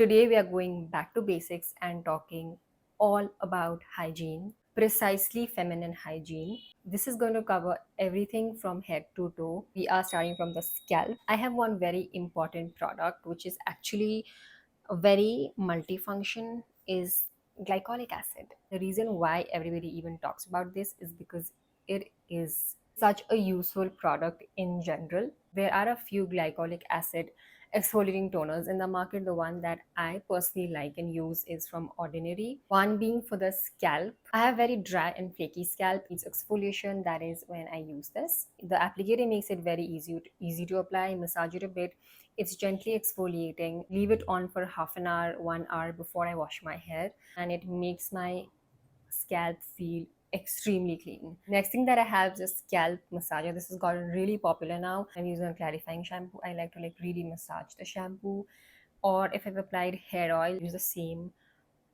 Today we are going back to basics and talking all about hygiene, precisely feminine hygiene. This is going to cover everything from head to toe. We are starting from the scalp. I have one very important product which is actually a very multifunction is glycolic acid. The reason why everybody even talks about this is because it is such a useful product in general. There are a few glycolic acid exfoliating toners in the market. The one that I personally like and use is from Ordinary. One being for the scalp. I have very dry and flaky scalp. It's exfoliation, that is when I use this. The applicator makes it very easy to apply. Massage it a bit. It's gently exfoliating. Leave it on for half an hour, 1 hour before I wash my hair, and it makes my scalp feel extremely clean. Next thing that I have is a scalp massager. This has gotten really popular now. I'm using a clarifying shampoo. I like to really massage the shampoo, or if I've applied hair oil, use the same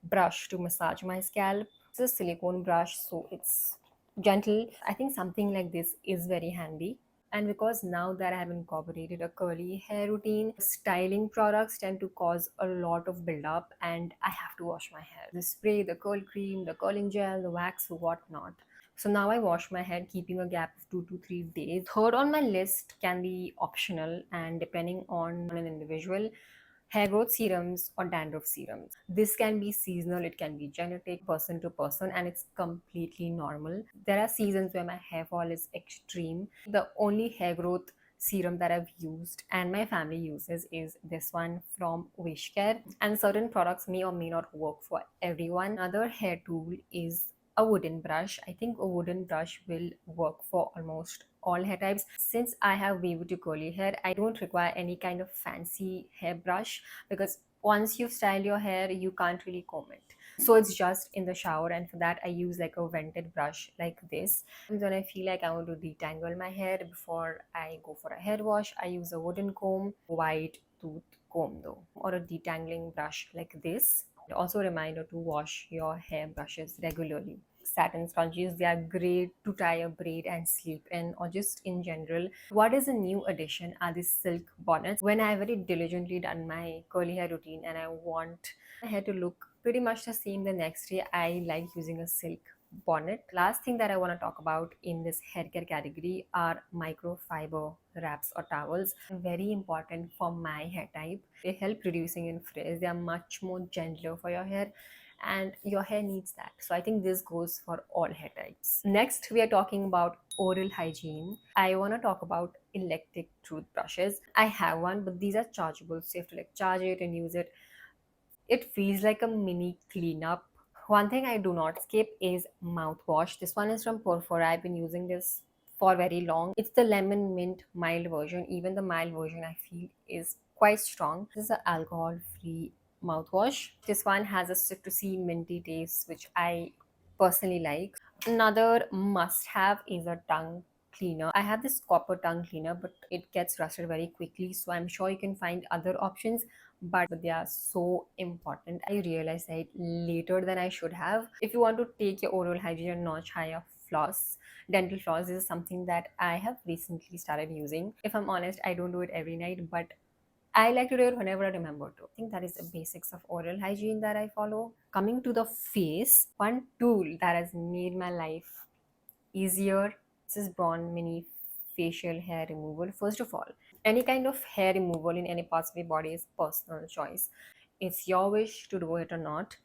brush to massage my scalp. It's a silicone brush, so it's gentle. I think something like this is very handy. And because now that I have incorporated a curly hair routine, styling products tend to cause a lot of buildup and I have to wash my hair. The spray, the curl cream, the curling gel, the wax, whatnot. So now I wash my head, keeping a gap of 2 to 3 days. Third on my list can be optional and depending on an individual, hair growth serums or dandruff serums. This can be seasonal, it can be genetic, person to person, and it's completely normal. There are seasons where my hair fall is extreme. The only hair growth serum that I've used and my family uses is this one from Wishcare, and certain products may or may not work for everyone. Another hair tool is a wooden brush. I think a wooden brush will work for almost all hair types. Since I have wavy to curly hair, I don't require any kind of fancy hair brush because once you've styled your hair, you can't really comb it. So it's just in the shower, and for that I use like a vented brush like this. And when I feel like I want to detangle my hair before I go for a hair wash, I use a wooden comb, white tooth comb though, or a detangling brush like this. Also a reminder to wash your hair brushes regularly. Satin scrunchies, they are great to tie a braid and sleep in, or just in general. What is a new addition are these silk bonnets. When I very diligently done my curly hair routine and I want my hair to look pretty much the same the next day, I like using a silk bonnet. Last thing that I want to talk about in this hair care category are microfiber wraps or towels. Very important for my hair type. They help reducing in frizz. They are much more gentler for your hair and your hair needs that. So I think this goes for all hair types. Next, we are talking about oral hygiene. I want to talk about electric toothbrushes. I have one, but these are chargeable, so you have to charge it and use it. It feels like a mini cleanup. One thing I do not skip is mouthwash. This one is from Perfora. I've been using this for very long. It's the lemon mint mild version. Even the mild version I feel is quite strong. This is an alcohol free mouthwash. This one has a citrusy minty taste which I personally like. Another must have is a tongue cleaner. I have this copper tongue cleaner, but it gets rusted very quickly, so I'm sure you can find other options, but they are so important. I realized that later than I should have. If you want to take your oral hygiene a notch higher, floss, dental floss is something that I have recently started using. If I'm honest, I don't do it every night, but I like to do it whenever I remember to. I think that is the basics of oral hygiene that I follow. Coming to the face, one tool that has made my life easier. This is Braun mini facial hair removal. First of all, any kind of hair removal in any parts of your body is personal choice. It's your wish to do it or not.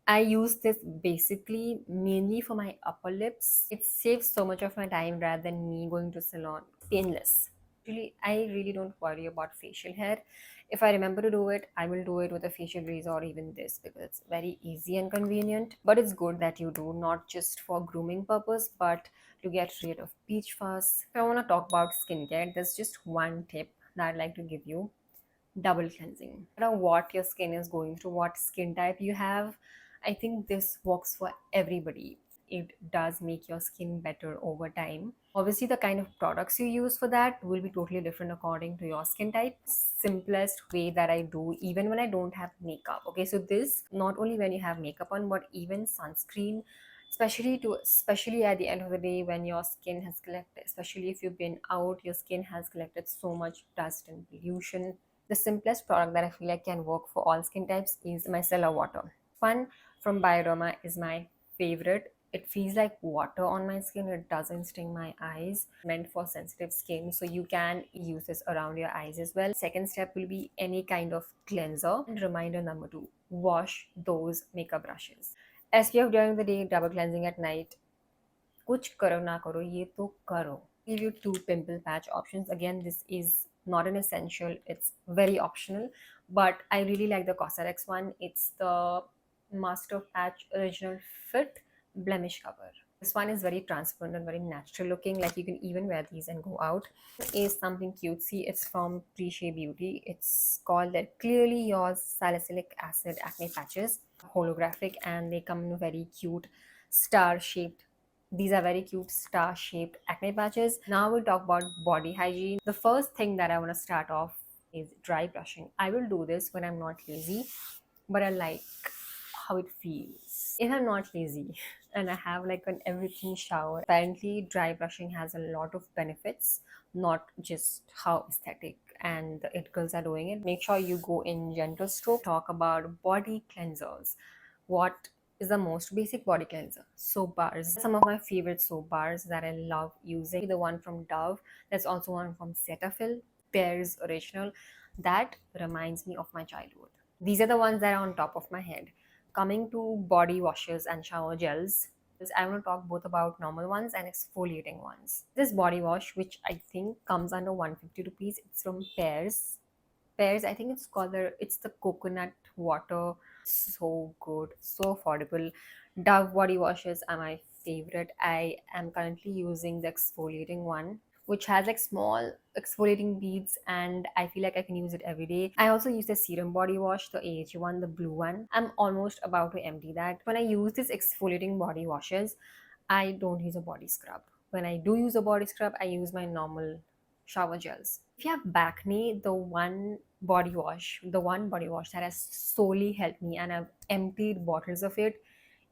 I use this basically mainly for my upper lips. It saves so much of my time rather than me going to salon. Painless. Really, I really don't worry about facial hair. If I remember to do it, I will do it with a facial razor or even this because it's very easy and convenient. But it's good that you do, not just for grooming purpose, but to get rid of peach fuzz. If I want to talk about skincare, there's just one tip that I'd like to give you: double cleansing. No matter what your skin is going through, what skin type you have, I think this works for everybody. It does make your skin better over time. Obviously, the kind of products you use for that will be totally different according to your skin type. Simplest way that I do, even when I don't have makeup. Okay, so this not only when you have makeup on, but even sunscreen, especially at the end of the day when your skin has collected, especially if you've been out, your skin has collected so much dust and pollution. The simplest product that I feel like can work for all skin types is micellar water. One from Bioderma is my favorite. It feels like water on my skin. It doesn't sting my eyes. Meant for sensitive skin, so you can use this around your eyes as well. Second step will be any kind of cleanser. And reminder number two, wash those makeup brushes. SPF during the day, double cleansing at night. कुछ करो ना करो ये तो करो. Give you two pimple patch options. Again, this is not an essential, it's very optional, but I really like the Cosrx one. It's the master patch original fit blemish cover. This one is very transparent and very natural looking, like you can even wear these and go out. Is something cutesy. It's from Shea Beauty. It's called that Clearly Yours Salicylic Acid Acne Patches, holographic, and they come in very cute star shaped. These are very cute star shaped acne patches. Now we'll talk about body hygiene. The first thing that I want to start off is dry brushing. I will do this when I'm not lazy, but I like how it feels. If I'm not lazy and I have like an everything shower, apparently dry brushing has a lot of benefits, not just how aesthetic and the it girls are doing it. Make sure you go in gentle stroke. Talk about body cleansers. What is the most basic body cleanser? Soap bars. Some of my favorite soap bars that I love using. The one from Dove. There's also one from Cetaphil. Pears original. That reminds me of my childhood. These are the ones that are on top of my head. Coming to body washes and shower gels, I want to talk both about normal ones and exfoliating ones. This body wash, which I think comes under 150 rupees, it's from Pears. Pears, I think it's the coconut water. So good, so affordable. Dove body washes are my favorite. I am currently using the exfoliating one, which has like small exfoliating beads, and I feel like I can use it every day. I also use the serum body wash, the AHA one, the blue one. I'm almost about to empty that. When I use this exfoliating body washes, I don't use a body scrub. When I do use a body scrub, I use my normal shower gels. If you have acne, the one body wash that has solely helped me, and I've emptied bottles of it,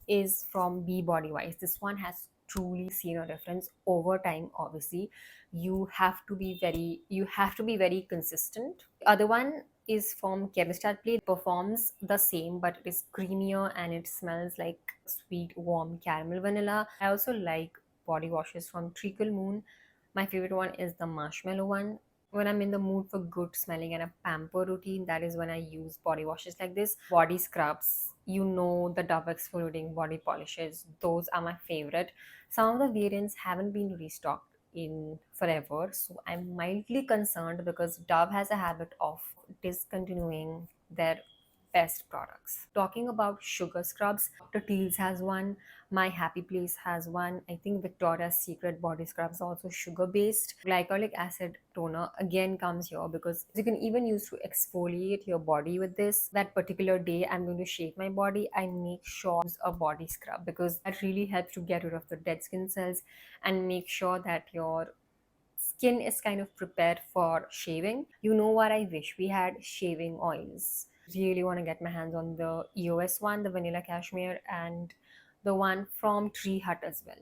is from Be Body Wise. This one has truly seen a difference over time. Obviously, you have to be very consistent. The other one is from Chemist. It performs the same, but it is creamier and it smells like sweet, warm caramel vanilla. I also like body washes from Treacle Moon. My favorite one is the marshmallow one. When I'm in the mood for good smelling and a pamper routine, that is when I use body washes like this. Body scrubs, the Dove exfoliating body polishes, those are my favorite. Some of the variants haven't been restocked in forever, so I'm mildly concerned because Dove has a habit of discontinuing their best products. Talking about sugar scrubs, Dr. Teal's has one, My Happy Place has one. I think Victoria's Secret body scrubs are also sugar based. Glycolic acid toner again comes here because you can even use to exfoliate your body with this. That particular day I'm going to shave my body, I make sure to use a body scrub because that really helps to get rid of the dead skin cells and make sure that your skin is kind of prepared for shaving. You know what I wish? We had shaving oils. Really want to get my hands on the EOS one, the vanilla cashmere, and the one from Tree Hut as well.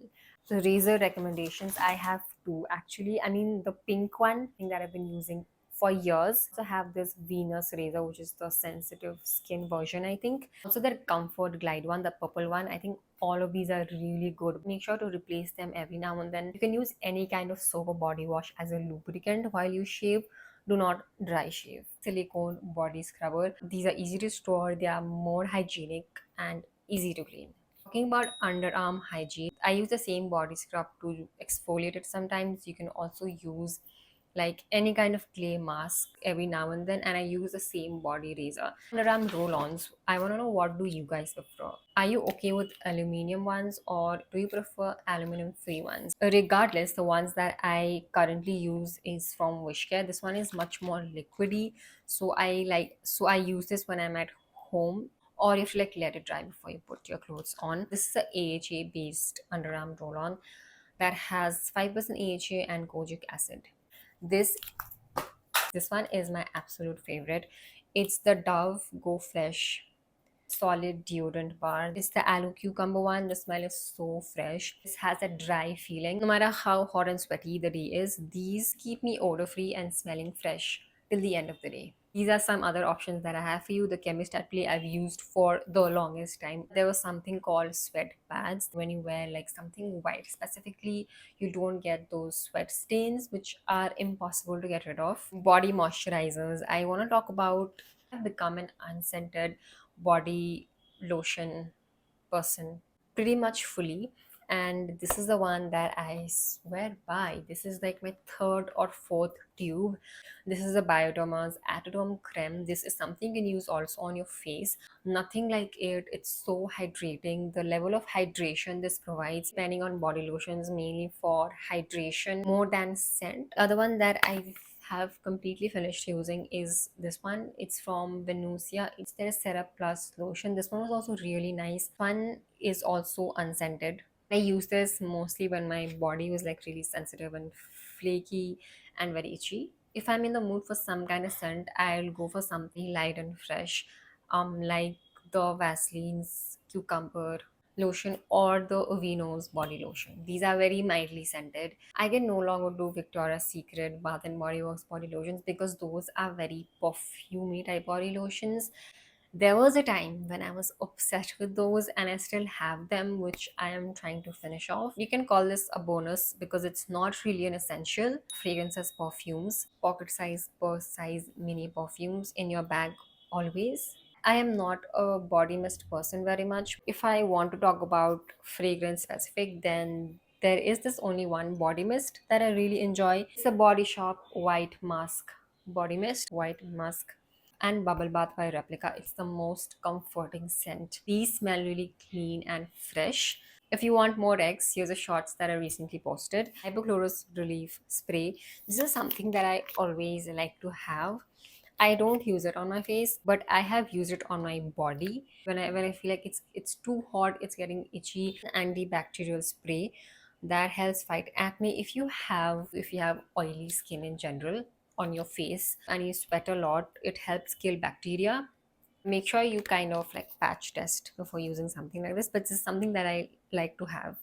The razor recommendations, I have two actually. I mean, the pink one thing that I've been using for years. So I have this Venus razor, which is the sensitive skin version, I think. Also, the Comfortglide one, the purple one. I think all of these are really good. Make sure to replace them every now and then. You can use any kind of soap or body wash as a lubricant while you shave. Do not dry shave. Silicone body scrubber. These are easy to store, they are more hygienic and easy to clean. Talking about underarm hygiene, I use the same body scrub to exfoliate it sometimes. You can also use like any kind of clay mask every now and then, and I use the same body razor. Underarm roll-ons, I want to know, what do you guys prefer? Are you okay with aluminum ones or do you prefer aluminum free ones? Regardless, the ones that I currently use is from Wishcare. This one is much more liquidy, so I use this when I'm at home, or if you like let it dry before you put your clothes on. This is a AHA based underarm roll-on that has 5% AHA and kojic acid. This this one is my absolute favorite. It's the Dove Go Fresh solid deodorant bar. It's the aloe cucumber one. The smell is so fresh. This has a dry feeling. No matter how hot and sweaty the day is, these keep me odor free and smelling fresh till the end of the day. These are some other options that I have for you. The Chemist actually I've used for the longest time. There was something called sweat pads. When you wear like something white specifically, you don't get those sweat stains, which are impossible to get rid of. Body moisturizers. I want to talk about, I've become an unscented body lotion person pretty much fully, and this is the one that I swear by. This is like my third or fourth tube. This is the Bioderma's Atodome Creme. This is something you can use also on your face. Nothing like it. It's so hydrating. The level of hydration this provides, depending on body lotions, mainly for hydration more than scent. The other one that I have completely finished using is this one. It's from Venusia. It's their Syrup Plus lotion. This one was also really nice. One is also unscented. I use this mostly when my body was like really sensitive and flaky and very itchy. If I'm in the mood for some kind of scent, I'll go for something light and fresh, like the Vaseline's Cucumber lotion or the Aveeno's body lotion. These are very mildly scented. I can no longer do Victoria's Secret Bath and Body Works body lotions because those are very perfumey type body lotions. There was a time when I was obsessed with those and I still have them, which I am trying to finish off. You can call this a bonus because it's not really an essential. Fragrances, perfumes, pocket size, purse size, mini perfumes in your bag always. I am not a body mist person very much. If I want to talk about fragrance specific, then there is this only one body mist that I really enjoy. It's a Body Shop White Musk body mist, white musk and Bubble Bath by Replica. It's the most comforting scent. These smell really clean and fresh. If you want more eggs, here's a shorts that I recently posted. Hypochlorous Relief Spray. This is something that I always like to have. I don't use it on my face, but I have used it on my body. When I feel like it's too hot, it's getting itchy. Antibacterial spray that helps fight acne. If you have oily skin in general on your face and you sweat a lot, it helps kill bacteria. Make sure you kind of like patch test before using something like this, but this is something that I like to have.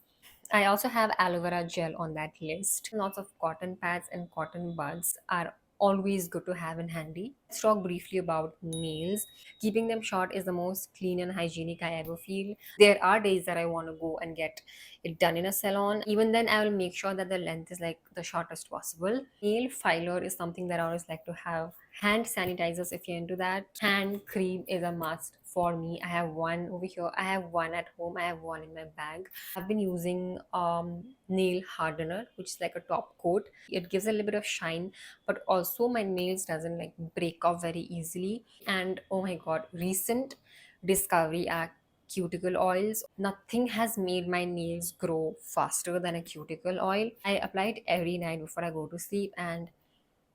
I also have aloe vera gel on that list. Lots of cotton pads and cotton buds are always good to have in handy. Let's talk briefly about nails. Keeping them short is the most clean and hygienic I ever feel. There are days that I want to go and get it done in a salon. Even then, I will make sure that the length is like the shortest possible. Nail filer is something that I always like to have. Hand sanitizers, if you're into that. Hand cream is a must for me. I have one over here, I have one at home, I have one in my bag. I've been using nail hardener, which is like a top coat. It gives a little bit of shine, but also my nails doesn't like break off very easily. And oh my god, recent discovery are cuticle oils. Nothing has made my nails grow faster than a cuticle oil. I apply it every night before I go to sleep, and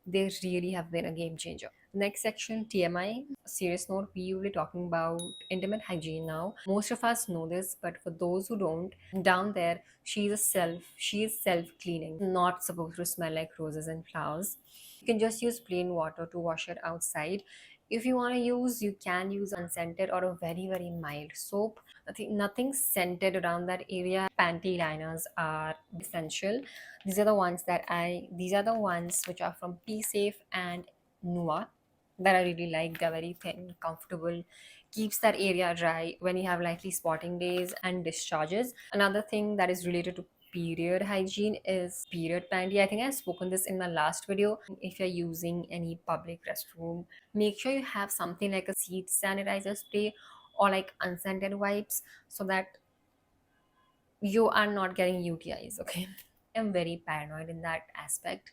they really have been a game changer. Next section, TMI. Serious note, we will be talking about intimate hygiene now. Most of us know this, but for those who don't, down there, she is self-cleaning, not supposed to smell like roses and flowers. You can just use plain water to wash it outside. If you want to use, you can use unscented or a very, very mild soap. Nothing scented around that area. Panty liners are essential. These are the ones which are from P Safe and Nua that I really like. They're very thin, comfortable, keeps that area dry when you have likely spotting days and discharges. Another thing that is related to period hygiene is period panty. I think I've spoken this in my last video. If you're using any public restroom, make sure you have something like a seat sanitizer spray or like unscented wipes so that you are not getting UTIs, okay? I'm very paranoid in that aspect.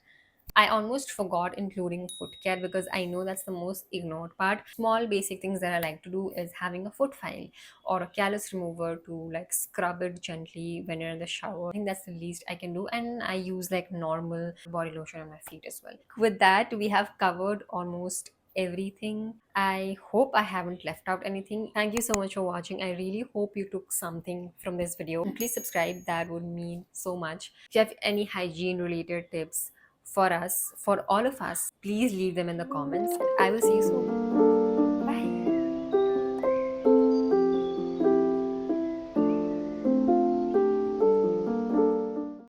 I almost forgot including foot care because I know that's the most ignored part. Small basic things that I like to do is having a foot file or a callus remover to like scrub it gently when you're in the shower. I think that's the least I can do, and I use like normal body lotion on my feet as well. With that, we have covered almost everything. I hope I haven't left out anything. Thank you so much for watching. I really hope you took something from this video. And please subscribe, that would mean so much. If you have any hygiene related tips for us, for all of us, please leave them in the comments. I will see you soon.